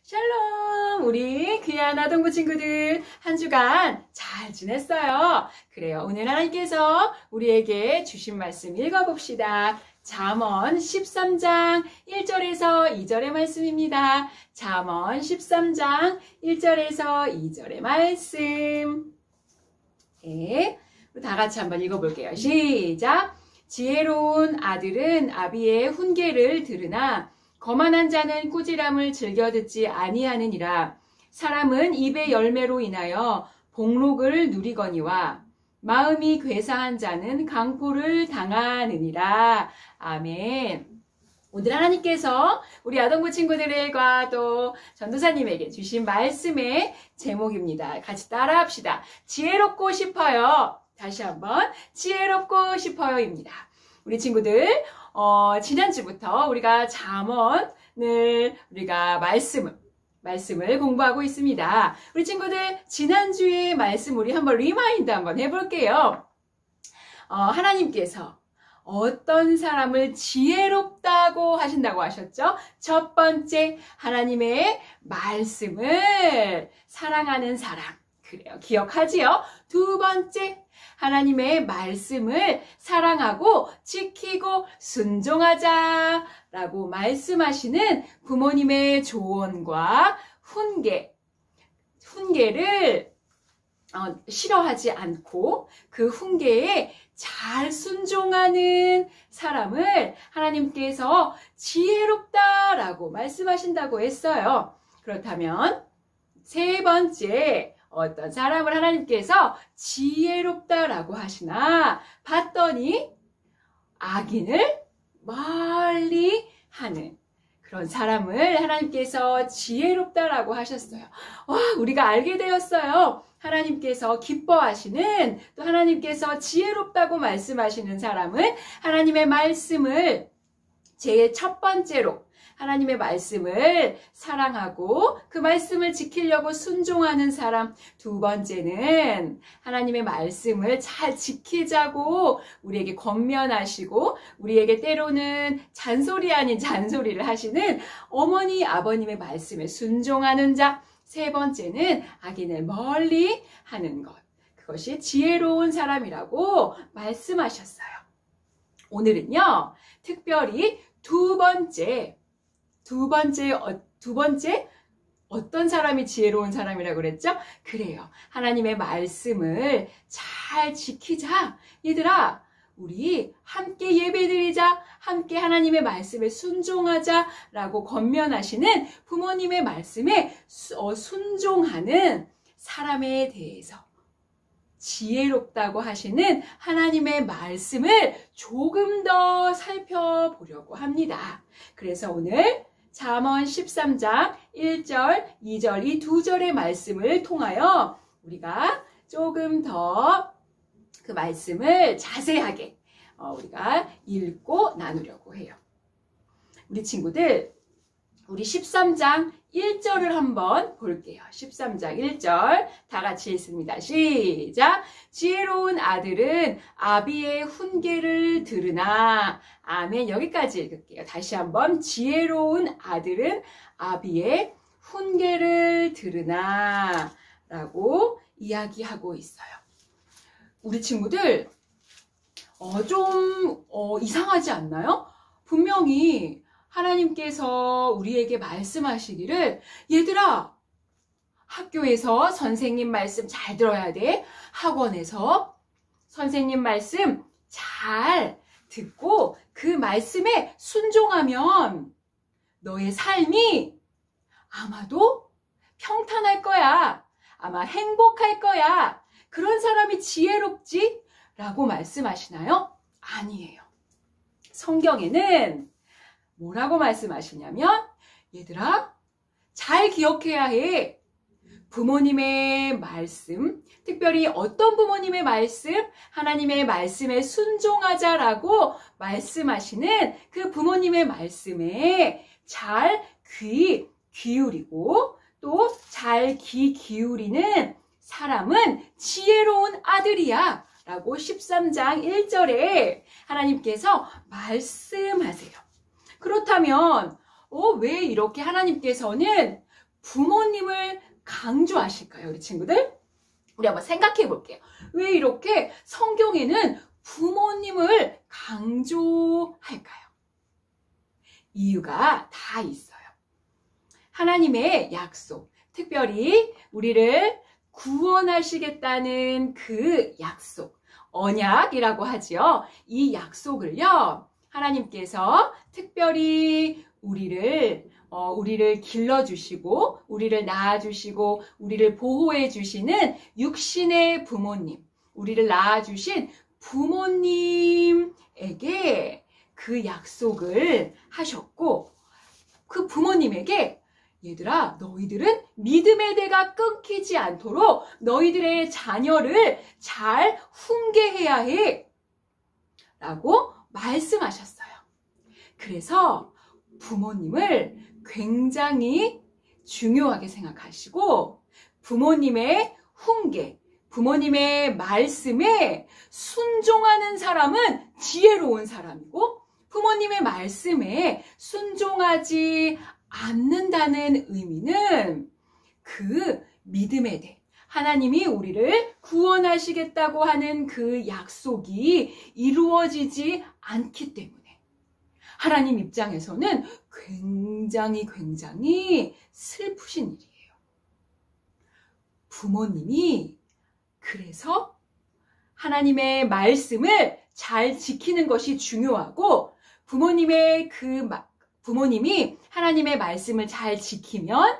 샬롬! 우리 귀한 아동부 친구들 한 주간 잘 지냈어요? 그래요. 오늘 하나님께서 우리에게 주신 말씀 읽어봅시다. 잠언 13장 1절에서 2절의 말씀입니다. 잠언 13장 1절에서 2절의 말씀. 네, 다 같이 한번 읽어볼게요. 시작! 지혜로운 아들은 아비의 훈계를 들으나 거만한 자는 꾸지람을 즐겨 듣지 아니하느니라. 사람은 입의 열매로 인하여 복록을 누리거니와 마음이 괴사한 자는 강포를 당하느니라. 아멘. 오늘 하나님께서 우리 아동부 친구들과 또 전도사님에게 주신 말씀의 제목입니다. 같이 따라합시다. 지혜롭고 싶어요. 다시 한번 지혜롭고 싶어요입니다. 우리 친구들 지난주부터 우리가 잠언을 우리가 말씀을 공부하고 있습니다. 우리 친구들 지난주의 말씀 우리 한번 리마인드 한번 해볼게요. 하나님께서 어떤 사람을 지혜롭다고 하신다고 하셨죠? 첫 번째, 하나님의 말씀을 사랑하는 사람. 그래요. 기억하지요? 두 번째, 하나님의 말씀을 사랑하고 지키고 순종하자라고 말씀하시는 부모님의 조언과 훈계를 싫어하지 않고 그 훈계에 잘 순종하는 사람을 하나님께서 지혜롭다라고 말씀하신다고 했어요. 그렇다면 세 번째, 어떤 사람을 하나님께서 지혜롭다라고 하시나 봤더니 악인을 멀리 하는 그런 사람을 하나님께서 지혜롭다라고 하셨어요. 와, 우리가 알게 되었어요. 하나님께서 기뻐하시는, 또 하나님께서 지혜롭다고 말씀하시는 사람은 하나님의 말씀을 제일 첫 번째로 하나님의 말씀을 사랑하고 그 말씀을 지키려고 순종하는 사람. 두 번째는 하나님의 말씀을 잘 지키자고 우리에게 권면하시고 우리에게 때로는 잔소리 아닌 잔소리를 하시는 어머니, 아버님의 말씀에 순종하는 자. 세 번째는 악인을 멀리 하는 것. 그것이 지혜로운 사람이라고 말씀하셨어요. 오늘은요, 특별히 두 번째 어떤 사람이 지혜로운 사람이라고 그랬죠? 그래요. 하나님의 말씀을 잘 지키자. 얘들아, 우리 함께 예배드리자. 함께 하나님의 말씀에 순종하자라고 권면하시는 부모님의 말씀에 순종하는 사람에 대해서 지혜롭다고 하시는 하나님의 말씀을 조금 더 살펴보려고 합니다. 그래서 오늘 잠언 13장 1절, 2절 이 두 절의 말씀을 통하여 우리가 조금 더 그 말씀을 자세하게 우리가 읽고 나누려고 해요. 우리 친구들, 우리 13장 1절을 한번 볼게요. 13장 1절 다 같이 읽습니다. 시작! 지혜로운 아들은 아비의 훈계를 들으나. 아멘. 여기까지 읽을게요. 다시 한번. 지혜로운 아들은 아비의 훈계를 들으나 라고 이야기하고 있어요. 우리 친구들 좀 이상하지 않나요? 분명히 하나님께서 우리에게 말씀하시기를, 얘들아, 학교에서 선생님 말씀 잘 들어야 돼. 학원에서 선생님 말씀 잘 듣고 그 말씀에 순종하면 너의 삶이 아마도 평탄할 거야. 아마 행복할 거야. 그런 사람이 지혜롭지? 라고 말씀하시나요? 아니에요. 성경에는 뭐라고 말씀하시냐면, 얘들아, 잘 기억해야 해. 부모님의 말씀, 특별히 어떤 부모님의 말씀? 하나님의 말씀에 순종하자라고 말씀하시는 그 부모님의 말씀에 잘 귀 기울이고 또 잘 귀 기울이는 사람은 지혜로운 아들이야 라고 13장 1절에 하나님께서 말씀하세요. 그렇다면 왜 이렇게 하나님께서는 부모님을 강조하실까요, 우리 친구들? 우리 한번 생각해 볼게요. 왜 이렇게 성경에는 부모님을 강조할까요? 이유가 다 있어요. 하나님의 약속, 특별히 우리를 구원하시겠다는 그 약속, 언약이라고 하지요. 이 약속을요, 하나님께서 특별히 우리를 길러주시고, 우리를 낳아주시고, 우리를 보호해주시는 육신의 부모님, 우리를 낳아주신 부모님에게 그 약속을 하셨고, 그 부모님에게 얘들아, 너희들은 믿음의 대가 끊기지 않도록 너희들의 자녀를 잘 훈계해야 해 라고 말씀하셨어요. 그래서 부모님을 굉장히 중요하게 생각하시고 부모님의 훈계, 부모님의 말씀에 순종하는 사람은 지혜로운 사람이고 부모님의 말씀에 순종하지 않는다는 의미는 그 믿음에 대해 하나님이 우리를 구원하시겠다고 하는 그 약속이 이루어지지 않기 때문에 하나님 입장에서는 굉장히 슬프신 일이에요. 부모님이 그래서 하나님의 말씀을 잘 지키는 것이 중요하고 부모님이 하나님의 말씀을 잘 지키면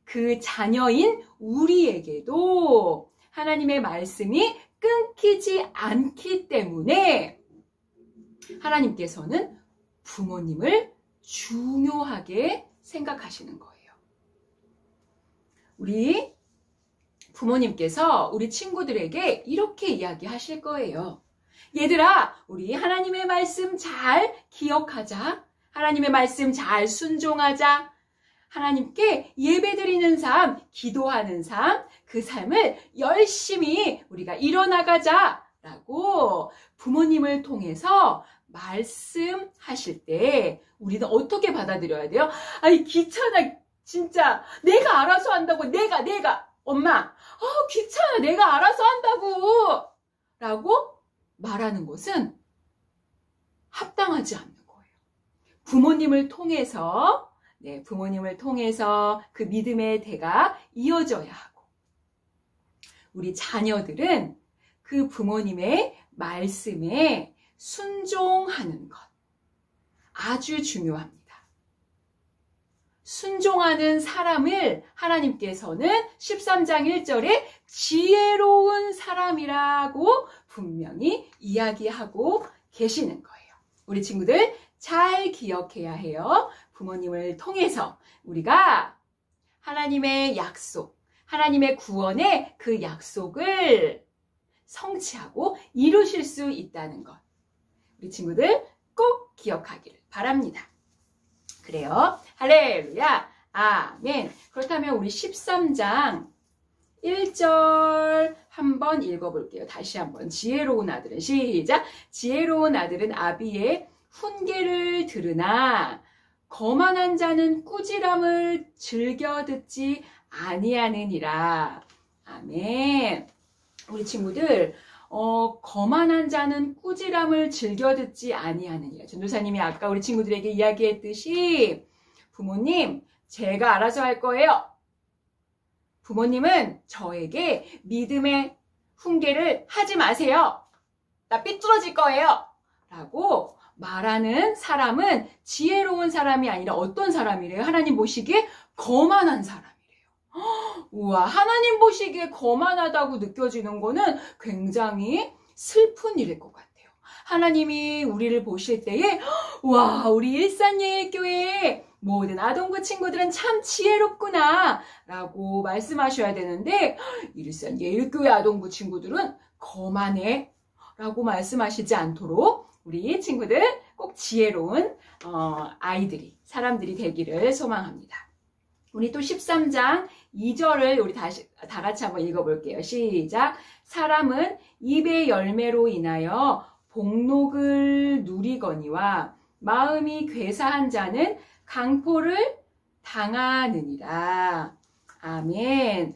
그 자녀인 우리에게도 하나님의 말씀이 끊기지 않기 때문에 하나님께서는 부모님을 중요하게 생각하시는 거예요. 우리 부모님께서 우리 친구들에게 이렇게 이야기하실 거예요. 얘들아, 우리 하나님의 말씀 잘 기억하자. 하나님의 말씀 잘 순종하자. 하나님께 예배드리는 삶, 기도하는 삶, 그 삶을 열심히 우리가 이뤄나가자 라고 부모님을 통해서 말씀하실 때 우리는 어떻게 받아들여야 돼요? 아이, 귀찮아. 진짜 내가 알아서 한다고. 내가 엄마, 귀찮아. 내가 알아서 한다고 라고 말하는 것은 합당하지 않는 거예요. 부모님을 통해서 그 믿음의 대가 이어져야 하고 우리 자녀들은 그 부모님의 말씀에 순종하는 것 아주 중요합니다. 순종하는 사람을 하나님께서는 13장 1절에 지혜로운 사람이라고 분명히 이야기하고 계시는 거예요. 우리 친구들 잘 기억해야 해요. 부모님을 통해서 우리가 하나님의 약속, 하나님의 구원의 그 약속을 성취하고 이루실 수 있다는 것. 우리 친구들 꼭 기억하기를 바랍니다. 그래요. 할렐루야. 아멘. 그렇다면 우리 13장 1절 한번 읽어볼게요. 다시 한번. 지혜로운 아들은 시작. 지혜로운 아들은 아비의 훈계를 들으나 거만한 자는 꾸지람을 즐겨 듣지 아니하느니라. 아멘. 우리 친구들 거만한 자는 꾸지람을 즐겨 듣지 아니하느니라. 전도사님이 아까 우리 친구들에게 이야기했듯이 부모님, 제가 알아서 할 거예요. 부모님은 저에게 믿음의 훈계를 하지 마세요. 나 삐뚤어질 거예요. 라고 말하는 사람은 지혜로운 사람이 아니라 어떤 사람이래요? 하나님 보시기에 거만한 사람이래요. 우와, 하나님 보시기에 거만하다고 느껴지는 거는 굉장히 슬픈 일일 것 같아요. 하나님이 우리를 보실 때에 와, 우리 일산예일교회의 모든 아동부 친구들은 참 지혜롭구나 라고 말씀하셔야 되는데 일산예일교회 아동부 친구들은 거만해 라고 말씀하시지 않도록 우리 친구들 꼭 지혜로운 사람들이 되기를 소망합니다. 우리 또 13장 2절을 우리 다 같이 한번 읽어볼게요. 시작. 사람은 입의 열매로 인하여 복록을 누리거니와 마음이 괴사한 자는 강포를 당하느니라. 아멘.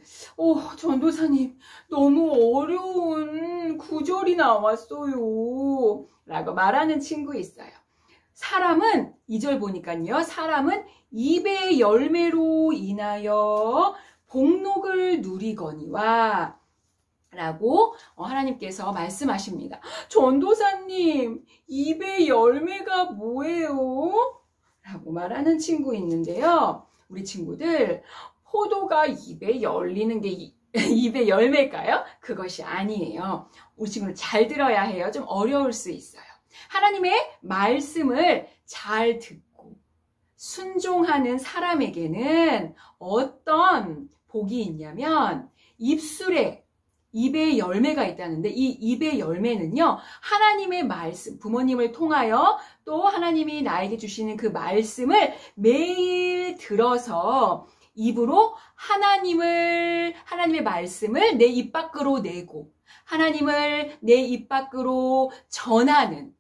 전도사님, 너무 어려운 구절이 나왔어요. 라고 말하는 친구 있어요. 사람은, 2절 보니까요, 사람은 입의 열매로 인하여 복록을 누리거니와 라고 하나님께서 말씀하십니다. 전도사님, 입의 열매가 뭐예요? 라고 말하는 친구 있는데요. 우리 친구들, 포도가 입에 열리는 게 입의 열매일까요? 그것이 아니에요. 우리 친구들 잘 들어야 해요. 좀 어려울 수 있어요. 하나님의 말씀을 잘 듣고 순종하는 사람에게는 어떤 복이 있냐면 입의 열매가 있다는데, 이 입의 열매는요, 하나님의 말씀, 부모님을 통하여 또 하나님이 나에게 주시는 그 말씀을 매일 들어서 입으로 하나님의 말씀을 내 입 밖으로 내고 하나님을 내 입 밖으로 전하는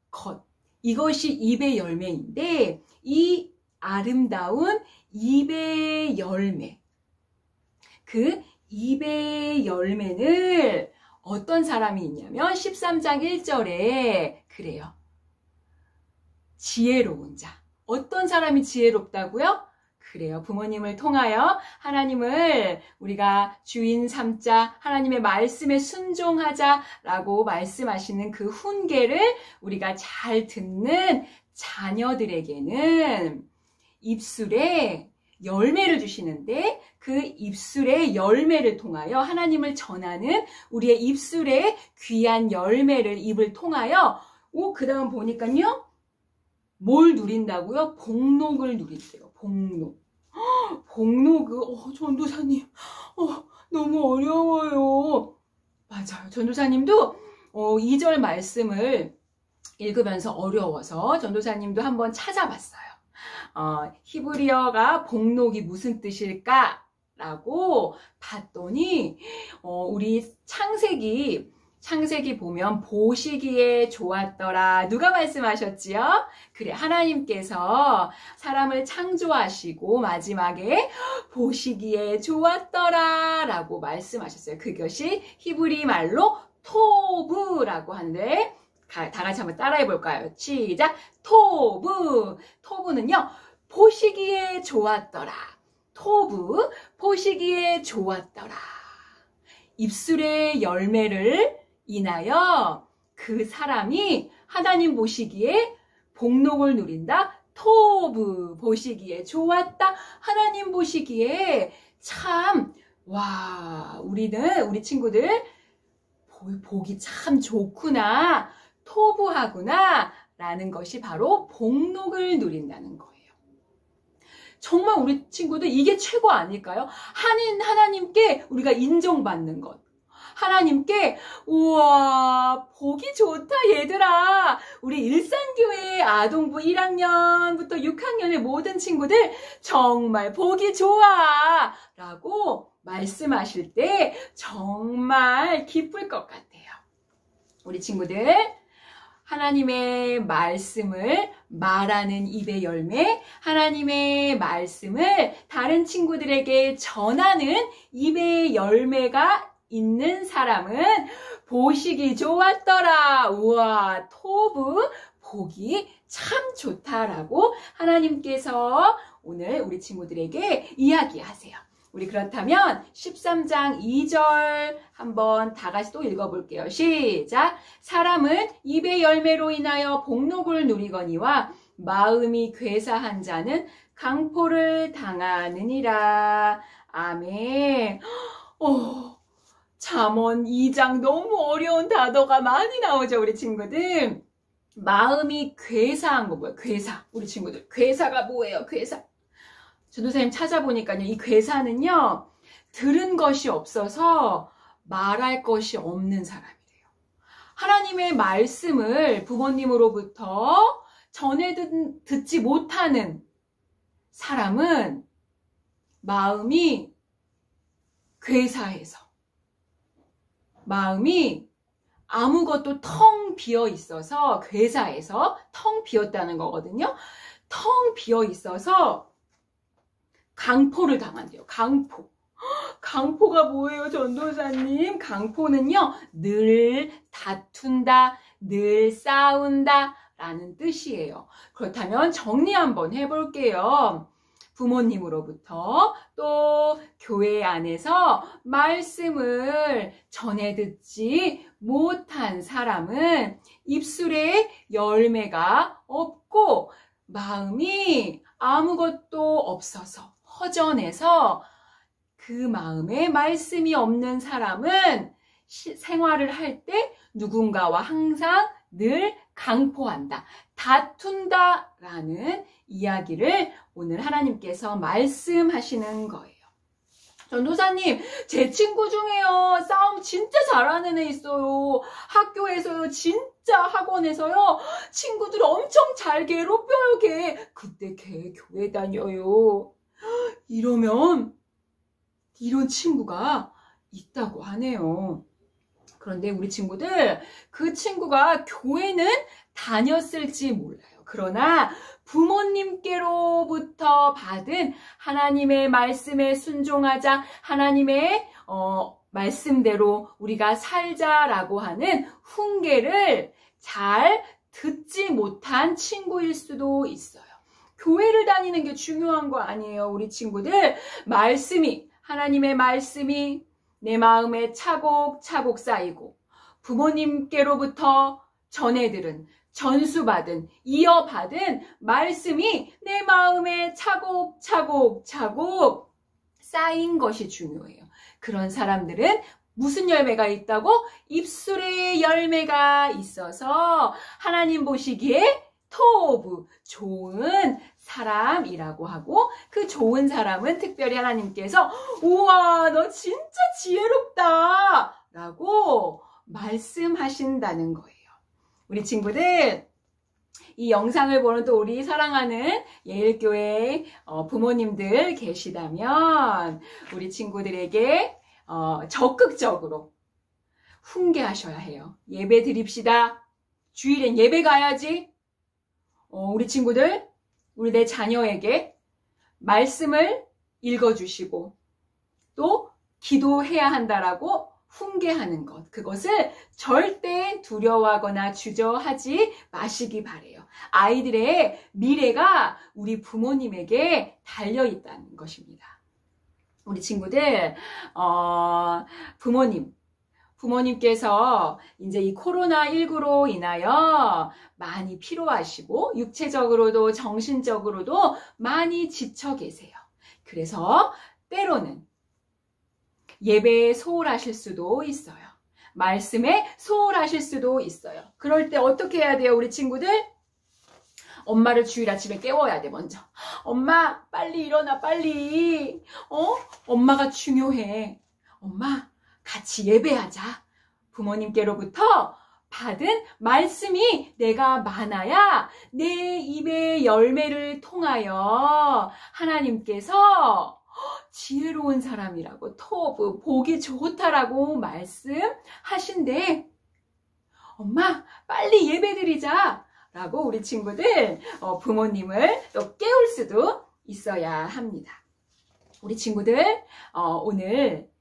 것, 이것이 입의 열매인데, 이 아름다운 입의 열매, 그 입의 열매를 어떤 사람이 있냐면 13장 1절에 그래요. 지혜로운 자. 어떤 사람이 지혜롭다고요? 그래요. 부모님을 통하여 하나님을 우리가 주인 삼자, 하나님의 말씀에 순종하자라고 말씀하시는 그 훈계를 우리가 잘 듣는 자녀들에게는 입술에 열매를 주시는데, 그 입술의 열매를 통하여 하나님을 전하는 우리의 입술의 귀한 열매를 입을 통하여 그 다음 보니까요, 뭘 누린다고요? 복록을 누린대요. 복록. 전도사님, 너무 어려워요. 맞아요. 전도사님도 2절 말씀을 읽으면서 어려워서 전도사님도 한번 찾아봤어요. 히브리어가 복록이 무슨 뜻일까? 라고 봤더니, 우리 창세기 보면 보시기에 좋았더라. 누가 말씀하셨지요? 그래, 하나님께서 사람을 창조하시고 마지막에 보시기에 좋았더라 라고 말씀하셨어요. 그것이 히브리 말로 토브라고 하는데, 다 같이 한번 따라해 볼까요? 시작! 토브! 토브는요, 보시기에 좋았더라. 토브, 보시기에 좋았더라. 입술의 열매를 인하여 그 사람이 하나님 보시기에 복록을 누린다. 토브, 보시기에 좋았다. 하나님 보시기에 참, 우리 친구들 복이 참 좋구나. 토부하구나 라는 것이 바로 복록을 누린다는 거예요. 정말 우리 친구들 이게 최고 아닐까요? 하나님께 우리가 인정받는 것. 하나님께 우와 복이 좋다 얘들아. 우리 일산교회 아동부 1학년부터 6학년의 모든 친구들 정말 복이 좋아 라고 말씀하실 때 정말 기쁠 것 같아요. 우리 친구들 하나님의 말씀을 말하는 입의 열매, 하나님의 말씀을 다른 친구들에게 전하는 입의 열매가 있는 사람은 보시기 좋았더라. 우와, 토브, 복이 참 좋다라고 하나님께서 오늘 우리 친구들에게 이야기하세요. 우리 그렇다면 13장 2절 한번 다 같이 또 읽어볼게요. 시작! 사람은 입의 열매로 인하여 복록을 누리거니와 마음이 괴사한 자는 강포를 당하느니라. 아멘. 잠언 2장 너무 어려운 단어가 많이 나오죠, 우리 친구들. 마음이 괴사한 거 뭐예요? 괴사. 우리 친구들. 괴사가 뭐예요? 괴사. 전도사님 찾아보니까요, 이 괴사는요, 들은 것이 없어서 말할 것이 없는 사람이래요. 하나님의 말씀을 부모님으로부터 전해 듣지 못하는 사람은 마음이 괴사해서, 마음이 아무것도 텅 비어 있어서, 괴사해서 텅 비었다는 거거든요. 텅 비어 있어서 강포를 당한대요. 강포. 강포가 뭐예요, 전도사님? 강포는요, 늘 다툰다, 늘 싸운다 라는 뜻이에요. 그렇다면 정리 한번 해볼게요. 부모님으로부터 또 교회 안에서 말씀을 전해 듣지 못한 사람은 입술에 열매가 없고 마음이 아무것도 없어서 허전해서 그 마음에 말씀이 없는 사람은 생활을 할 때 누군가와 항상 늘 강포한다, 다툰다 라는 이야기를 오늘 하나님께서 말씀하시는 거예요. 전도사님, 제 친구 중에요, 싸움 진짜 잘하는 애 있어요. 학교에서요, 진짜 학원에서요, 친구들 엄청 잘 괴롭혀요, 걔. 그때 걔 교회 다녀요. 이러면 이런 친구가 있다고 하네요. 그런데 우리 친구들, 그 친구가 교회는 다녔을지 몰라요. 그러나 부모님께로부터 받은 하나님의 말씀에 순종하자, 하나님의 말씀대로 우리가 살자라고 하는 훈계를 잘 듣지 못한 친구일 수도 있어요. 교회를 다니는 게 중요한 거 아니에요, 우리 친구들. 하나님의 말씀이 내 마음에 차곡차곡 쌓이고 부모님께로부터 전해들은, 전수받은, 이어받은 말씀이 내 마음에 차곡차곡 쌓인 것이 중요해요. 그런 사람들은 무슨 열매가 있다고? 입술에 열매가 있어서 하나님 보시기에 토브, 좋은 사람이라고 하고, 그 좋은 사람은 특별히 하나님께서 우와, 너 진짜 지혜롭다 라고 말씀하신다는 거예요. 우리 친구들, 이 영상을 보는 또 우리 사랑하는 예일교회 부모님들 계시다면 우리 친구들에게 적극적으로 훈계하셔야 해요. 예배 드립시다. 주일엔 예배 가야지. 우리 친구들, 우리 내 자녀에게 말씀을 읽어주시고 또 기도해야 한다라고 훈계하는 것, 그것을 절대 두려워하거나 주저하지 마시기 바래요. 아이들의 미래가 우리 부모님에게 달려있다는 것입니다. 우리 친구들, 부모님께서 이제 이 코로나19로 인하여 많이 피로하시고 육체적으로도 정신적으로도 많이 지쳐 계세요. 그래서 때로는 예배에 소홀하실 수도 있어요. 말씀에 소홀하실 수도 있어요. 그럴 때 어떻게 해야 돼요, 우리 친구들? 엄마를 주일 아침에 깨워야 돼, 먼저. 엄마, 빨리 일어나, 빨리. 엄마가 중요해. 엄마, 같이 예배하자. 부모님께로부터 받은 말씀이 내가 많아야 내 입의 열매를 통하여 하나님께서 지혜로운 사람이라고, 토브, 보기 좋다라고 말씀하신대. 엄마, 빨리 예배드리자 라고 우리 친구들 부모님을 또 깨울 수도 있어야 합니다. 우리 친구들, 오늘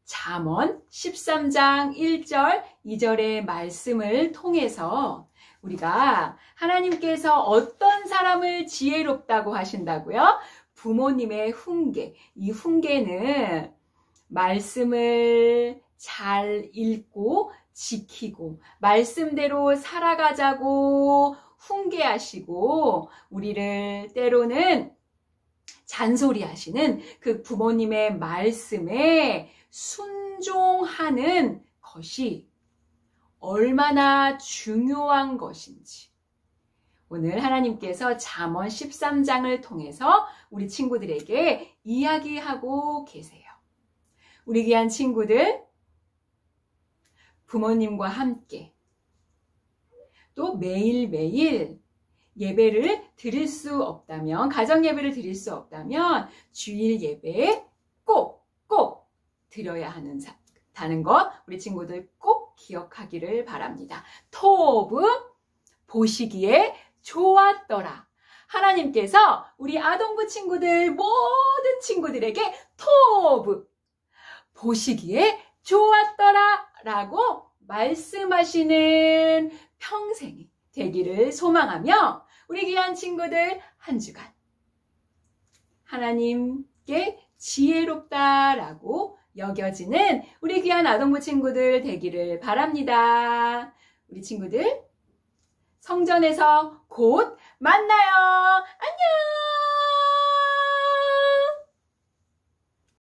잠언 13장 1절, 2절의 말씀을 통해서 우리가 하나님께서 어떤 사람을 지혜롭다고 하신다고요? 부모님의 훈계. 이 훈계는 말씀을 잘 읽고 지키고 말씀대로 살아가자고 훈계하시고 우리를 때로는 잔소리하시는 그 부모님의 말씀에 순종하는 것이 얼마나 중요한 것인지 오늘 하나님께서 잠언 13장을 통해서 우리 친구들에게 이야기하고 계세요. 우리 귀한 친구들, 부모님과 함께 또 매일매일 예배를 드릴 수 없다면, 가정 예배를 드릴 수 없다면 주일 예배에 꼭 드려야 하는 것 우리 친구들 꼭 기억하기를 바랍니다. 토브, 보시기에 좋았더라. 하나님께서 우리 아동부 친구들 모든 친구들에게 토브 보시기에 좋았더라 라고 말씀하시는 평생이 되기를 소망하며 우리 귀한 친구들 한 주간 하나님께 지혜롭다라고 여겨지는 우리 귀한 아동부 친구들 되기를 바랍니다. 우리 친구들 성전에서 곧 만나요. 안녕!